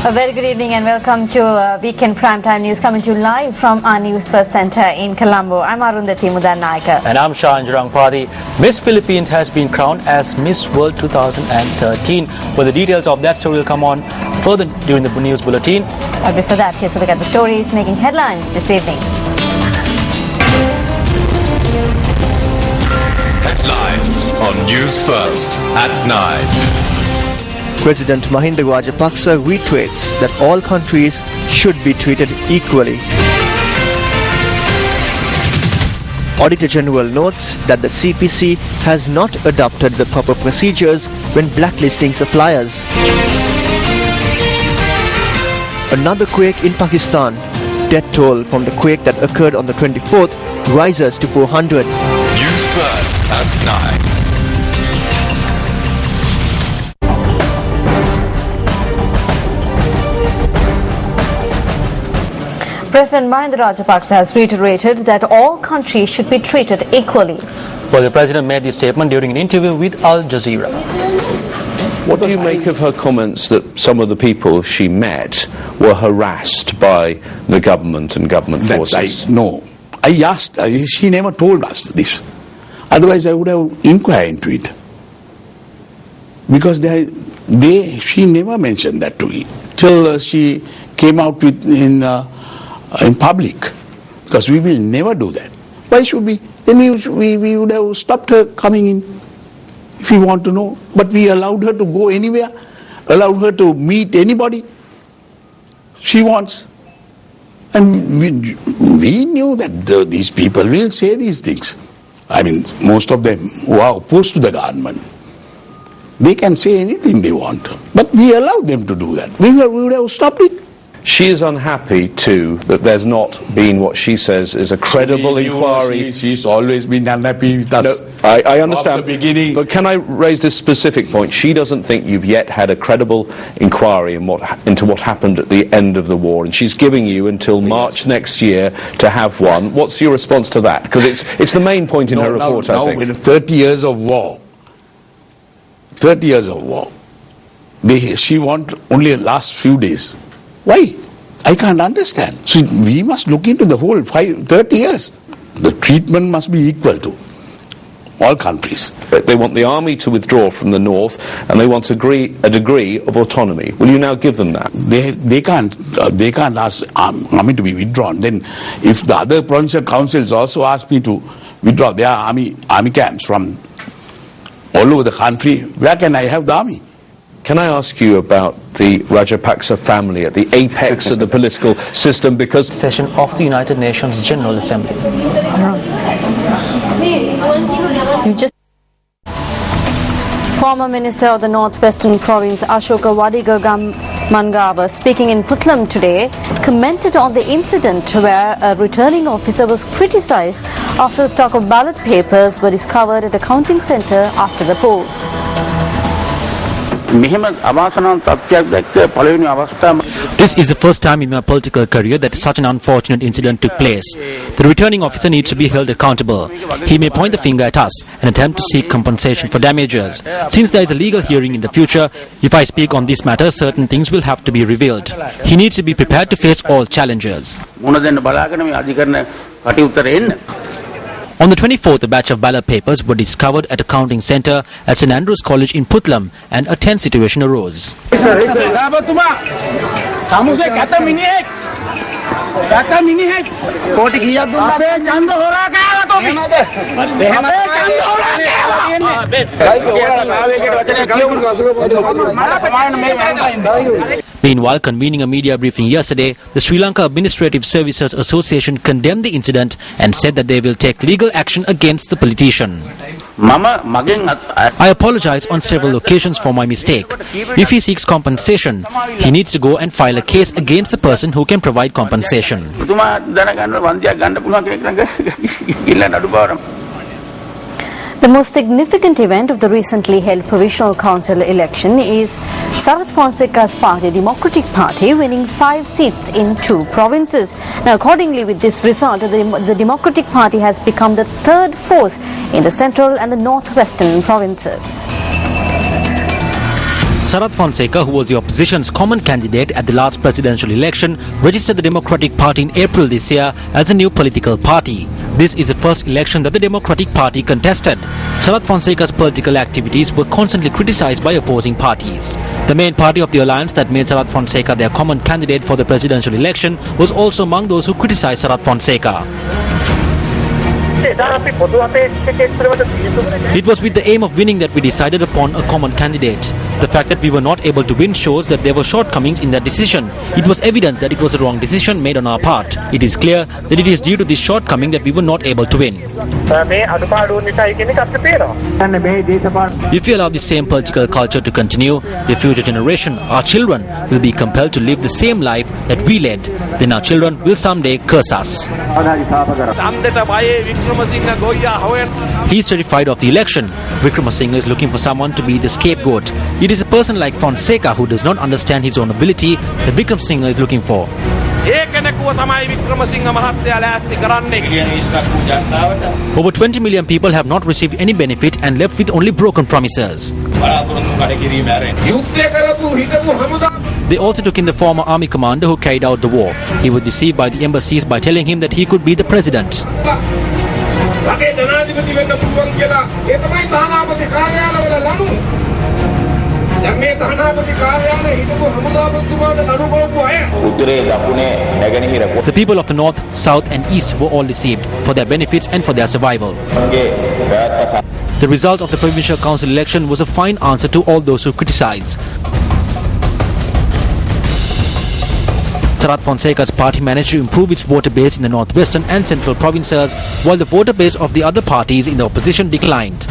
A very good evening and welcome to Weekend Primetime News, coming to you live from our News First Centre in Colombo. I'm Arundhati Mudannaika. And I'm Shahan Jurangpati. Miss Philippines has been crowned as Miss World 2013. Well, the details of that story will come on further during the news bulletin. But before that, here's a look at the stories making headlines this evening. Headlines on News First at 9. President Mahinda Rajapaksa reiterates that all countries should be treated equally. Auditor General notes that the CPC has not adopted the proper procedures when blacklisting suppliers. Another quake in Pakistan. Death toll from the quake that occurred on the 24th rises to 400. News First at 9. President Mahinda Rajapaksa has reiterated that all countries should be treated equally. Well, the president made this statement during an interview with Al Jazeera. What do you make of her comments that some of the people she met were harassed by the government and government forces? I asked, she never told us this. Otherwise I would have inquired into it. Because she never mentioned that to me. Till she came out with in public, because we will never do that. Why should we? Then we would have stopped her coming in if we want to know. But we allowed her to go anywhere, allowed her to meet anybody she wants. And we knew that these people will say these things. I mean, most of them who are opposed to the government, they can say anything they want. But we allowed them to do that. We would have stopped it. She is unhappy too that there's not been what she says is a credible inquiry. She's always been unhappy with us. No, I understand. From the beginning. But can I raise this specific point? She doesn't think you've yet had a credible inquiry into what happened at the end of the war, and she's giving you until March next year to have one. What's your response to that? Because it's the main point in her report, I think. Now, 30 years of war. 30 years of war. She want only the last few days. Why? I can't understand. So we must look into the whole 30 years. The treatment must be equal to all countries. They want the army to withdraw from the north, and they want a degree of autonomy. Will you now give them that? They can't ask army to be withdrawn. Then, if the other provincial councils also ask me to withdraw their army camps from all over the country, where can I have the army? Can I ask you about the Rajapaksa family at the apex of the political system? Because Session of the United Nations General Assembly. Former Minister of the Northwestern Province Ashoka Wadiga speaking in Puttlam today, commented on the incident where a returning officer was criticized after a stock of ballot papers were discovered at a counting centre after the polls. This is the first time in my political career that such an unfortunate incident took place. The returning officer needs to be held accountable. He may point the finger at us and attempt to seek compensation for damages. Since there is a legal hearing in the future, if I speak on this matter, certain things will have to be revealed. He needs to be prepared to face all challenges. On the 24th, a batch of ballot papers were discovered at a counting centre at St Andrews College in Puttlam, and a tense situation arose. Meanwhile, convening a media briefing yesterday, the Sri Lanka Administrative Services Association condemned the incident and said that they will take legal action against the politician. I apologize on several occasions for my mistake. If he seeks compensation, he needs to go and file a case against the person who can provide compensation. The most significant event of the recently held Provisional Council election is Sarath Fonseca's party, Democratic Party, winning 5 seats in 2 provinces. Now, accordingly, with this result, the Democratic Party has become the third force in the central and the northwestern provinces. Sarath Fonseca, who was the opposition's common candidate at the last presidential election, registered the Democratic Party in April this year as a new political party. This is the first election that the Democratic Party contested. Sarath Fonseca's political activities were constantly criticized by opposing parties. The main party of the alliance that made Sarath Fonseca their common candidate for the presidential election was also among those who criticized Sarath Fonseca. It was with the aim of winning that we decided upon a common candidate. The fact that we were not able to win shows that there were shortcomings in that decision. It was evident that it was a wrong decision made on our part. It is clear that it is due to this shortcoming that we were not able to win. If we allow the same political culture to continue, the future generation, our children, will be compelled to live the same life that we led. Then our children will someday curse us. He is terrified of the election. Wickramasinghe is looking for someone to be the scapegoat. It is a person like Fonseca who does not understand his own ability that Wickramasinghe is looking for. Over 20 million people have not received any benefit and left with only broken promises. They also took in the former army commander who carried out the war. He was deceived by the embassies by telling him that he could be the president. The people of the north, south and east were all deceived for their benefits and for their survival. The result of the provincial council election was a fine answer to all those who criticized. Sarath Fonseca's party managed to improve its voter base in the northwestern and central provinces, while the voter base of the other parties in the opposition declined.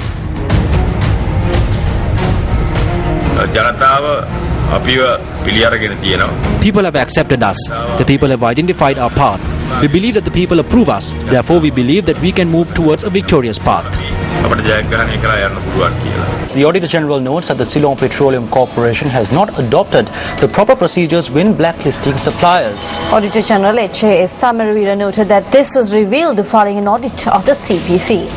People have accepted us. The people have identified our path. We believe that the people approve us. Therefore, we believe that we can move towards a victorious path. The Auditor General notes that the Ceylon Petroleum Corporation has not adopted the proper procedures when blacklisting suppliers. Auditor General H.A.S. Samaravira noted that this was revealed following an audit of the CPC.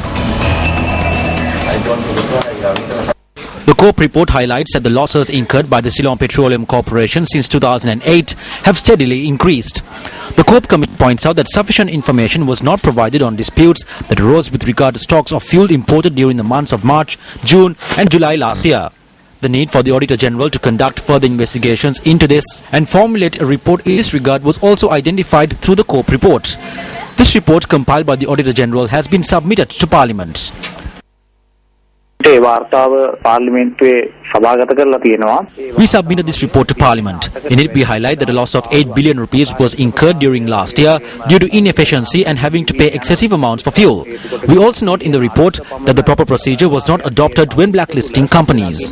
The COPE report highlights that the losses incurred by the Ceylon Petroleum Corporation since 2008 have steadily increased. The COPE committee points out that sufficient information was not provided on disputes that arose with regard to stocks of fuel imported during the months of March, June and July last year. The need for the Auditor General to conduct further investigations into this and formulate a report in this regard was also identified through the COPE report. This report, compiled by the Auditor General, has been submitted to Parliament. We submitted this report to Parliament. In it, we highlight that a loss of 8 billion rupees was incurred during last year due to inefficiency and having to pay excessive amounts for fuel. We also note in the report that the proper procedure was not adopted when blacklisting companies.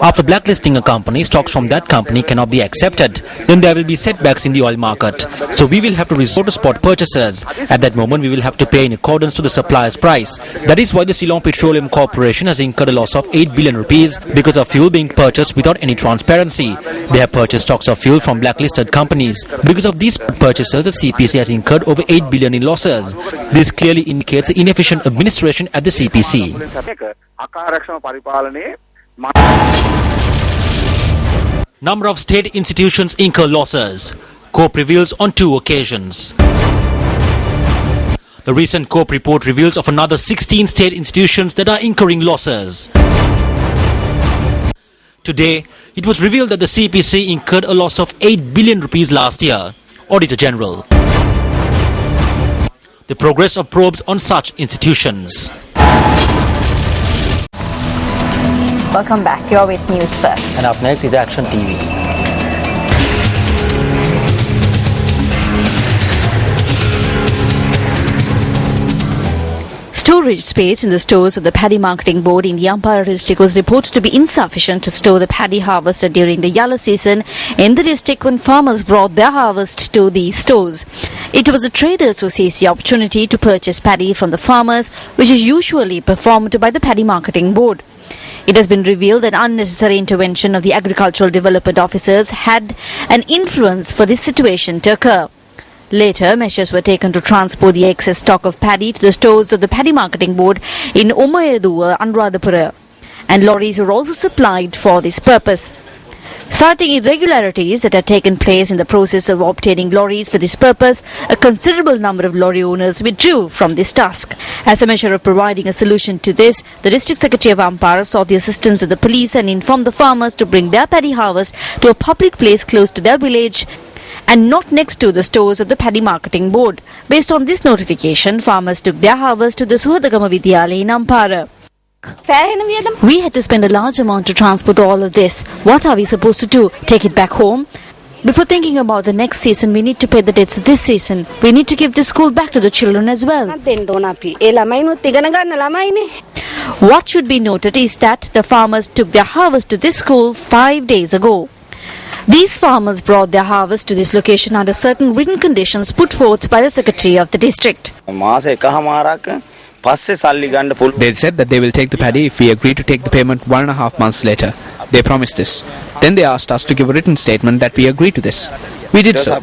After blacklisting a company, stocks from that company cannot be accepted. Then there will be setbacks in the oil market. So we will have to resort to spot purchases. At that moment, we will have to pay in accordance to the supplier's price. That is why the Ceylon Petroleum Corporation has incurred a loss of 8 billion rupees because of fuel being purchased without any transparency. They have purchased stocks of fuel from blacklisted companies. Because of these purchases, the CPC has incurred over 8 billion in losses. This clearly indicates the inefficient administration at the CPC. Number of state institutions incur losses. COPE reveals on 2 occasions. The recent COPE report reveals of another 16 state institutions that are incurring losses. Today, it was revealed that the CPC incurred a loss of 8 billion rupees last year. Auditor General. The progress of probes on such institutions. Welcome back. You're with News First. And up next is Action TV. Storage space in the stores of the Paddy Marketing Board in the Ampara district was reported to be insufficient to store the paddy harvested during the Yalla season in the district when farmers brought their harvest to these stores. It was the traders who seized the opportunity to purchase paddy from the farmers, which is usually performed by the Paddy Marketing Board. It has been revealed that unnecessary intervention of the agricultural development officers had an influence for this situation to occur. Later, measures were taken to transport the excess stock of paddy to the stores of the Paddy Marketing Board in Umayaduwa, Anuradhapura, and lorries were also supplied for this purpose. Citing irregularities that had taken place in the process of obtaining lorries for this purpose, a considerable number of lorry owners withdrew from this task. As a measure of providing a solution to this, the District Secretary of Ampara sought the assistance of the police and informed the farmers to bring their paddy harvest to a public place close to their village and not next to the stores of the Paddy Marketing Board. Based on this notification, farmers took their harvest to the Suhadagama Vidyalaya in Ampara. We had to spend a large amount to transport all of this. What are we supposed to do? Take it back home? Before thinking about the next season, we need to pay the debts this season. We need to give this school back to the children as well. What should be noted is that the farmers took their harvest to this school 5 days ago. These farmers brought their harvest to this location under certain written conditions put forth by the Secretary of the district. They said that they will take the paddy if we agree to take the payment 1.5 months later. They promised this. Then they asked us to give a written statement that we agree to this. We did so.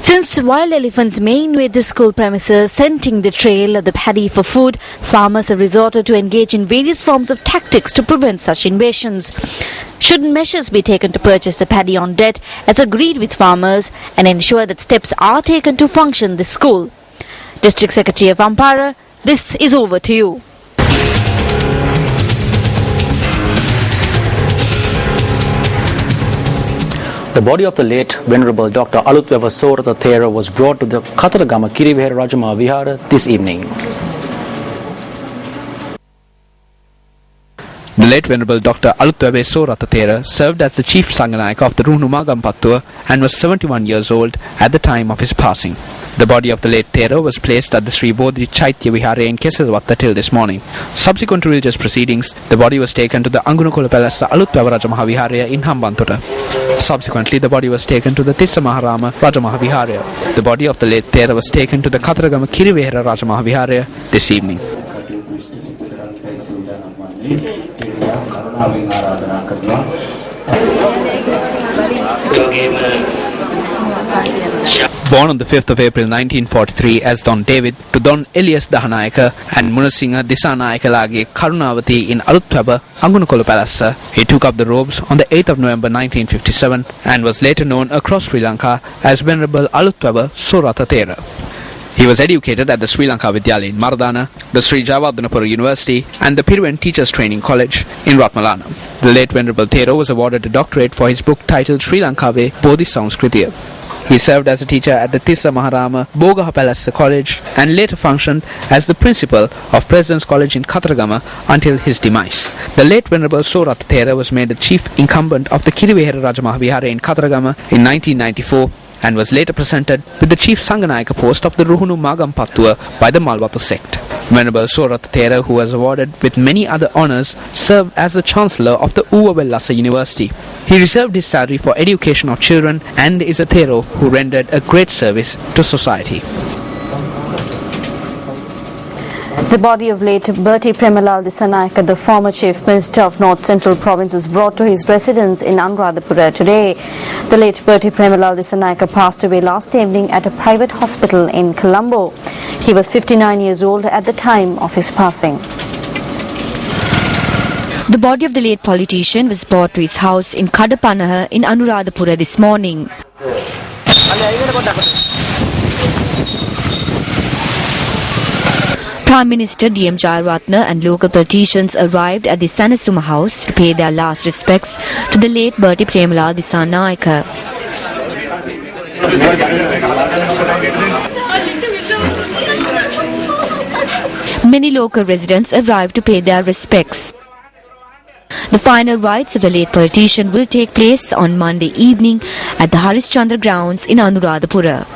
Since wild elephants may invade the school premises, scenting the trail of the paddy for food, farmers have resorted to engage in various forms of tactics to prevent such invasions. Should measures be taken to purchase the paddy on debt, as agreed with farmers, and ensure that steps are taken to function the school? District Secretary of Ampara, this is over to you. The body of the late Venerable Dr. Aluthwewa Soratha Thera was brought to the Katharagama Kirivihara Rajamaha Vihara this evening. The late Venerable Dr. Aluthwewa Soratha Thera served as the Chief Sanganayaka of the Ruhunu Magampattuwa and was 71 years old at the time of his passing. The body of the late Thera was placed at the Sri Bodhi Chaitya Vihara in Kesavatta till this morning. Subsequent to religious proceedings, the body was taken to the Angunakola Palasa Aluthwewa Rajamaha Vihara in Hambantota. Subsequently, the body was taken to the Tissa Maharama Rajamaha Vihara. The body of the late Thera was taken to the Katharagama Kirivihara Rajamaha Vihara this evening. Born on the 5th of April 1943 as Don David to Don Elias Dahanayaka and Munasingha Disanayaka Karunavati in Aluthwewa, Angunakola Palasa, he took up the robes on the 8th of November 1957 and was later known across Sri Lanka as Venerable Aluthwewa Soratha Thera. He was educated at the Sri Lanka Vidyalaya in Maradana, the Sri Javadhanapura University and the Piruvan Teachers Training College in Ratmalana. The late Venerable Thera was awarded a doctorate for his book titled Sri Lankave Bodhi Sanskritya. He served as a teacher at the Tissa Maharama Bogaha Palasa College and later functioned as the principal of President's College in Katharagama until his demise. The late Venerable Soratha Thera was made the chief incumbent of the Kirivihara Rajamaha Vihara in Katharagama in 1994 and was later presented with the chief Sanganayaka post of the Ruhunu Magampattuwa by the Malwatha sect. Venerable Soratha Thera, who was awarded with many other honours, served as the Chancellor of the Uva Wellassa University. He reserved his salary for education of children and is a Thero who rendered a great service to society. The body of late Bertie Premalal Disanayaka, the former Chief Minister of North Central Province, was brought to his residence in Anuradhapura today. The late Bertie Premalal Disanayaka passed away last evening at a private hospital in Colombo. He was 59 years old at the time of his passing. The body of the late politician was brought to his house in Kadapanaha in Anuradhapura this morning. Prime Minister D.M. Jayaratne and local politicians arrived at the Sanasuma house to pay their last respects to the late Bertie Premalal Disanayaka. Many local residents arrived to pay their respects. The final rites of the late politician will take place on Monday evening at the Harishchandra grounds in Anuradhapura.